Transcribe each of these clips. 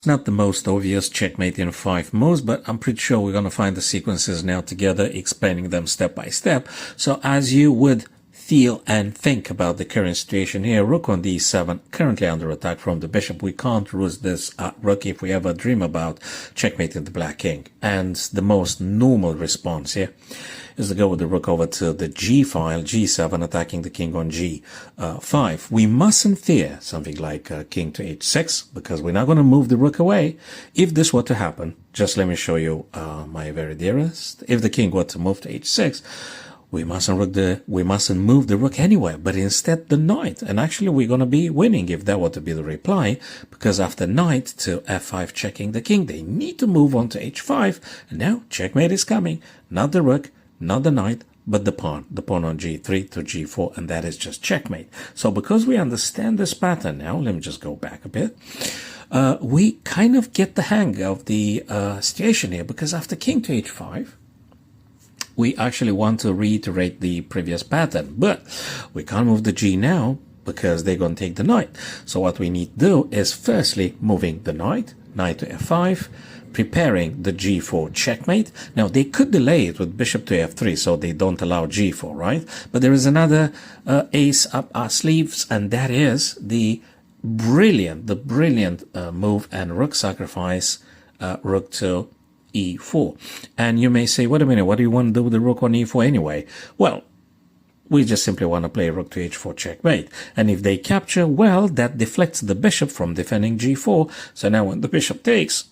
Not the most obvious checkmate in 5 moves, but I'm pretty sure we're going to find the sequences now together, explaining them step by step. So as you would feel and think about the current situation here, rook on d7, currently under attack from the bishop. We can't lose this rook if we ever dream about checkmating the black king. And the most normal response here is to go with the rook over to the g file, g7, attacking the king on g5. We mustn't fear something like king to h6, because we're not going to move the rook away. If this were to happen, just let me show you my very dearest. If the king were to move to h6, we mustn't move the rook anywhere, but instead the knight. And actually we're going to be winning if that were to be the reply, because after knight to f5 checking the king, they need to move on to h5. And now checkmate is coming. Not the rook, not the knight, but the pawn on g3 to g4, and that is just checkmate. So because we understand this pattern now, let me just go back a bit. We kind of get the hang of the situation here, because after king to h5, we actually want to reiterate the previous pattern, but we can't move the g now because they're going to take the knight. So what we need to do is firstly moving the knight to f5, preparing the g4 checkmate. Now they could delay it with bishop to f3 so they don't allow g4, right? But there is another ace up our sleeves, and that is the brilliant move and rook sacrifice, rook to e4. And you may say, wait a minute, what do you want to do with the rook on e4 anyway? Well, we just simply want to play rook to h4 checkmate. And if they capture, well, that deflects the bishop from defending g4. So now when the bishop takes,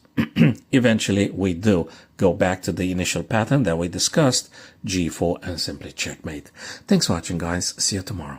eventually we do go back to the initial pattern that we discussed, g4, and simply checkmate. Thanks for watching, guys. See you tomorrow.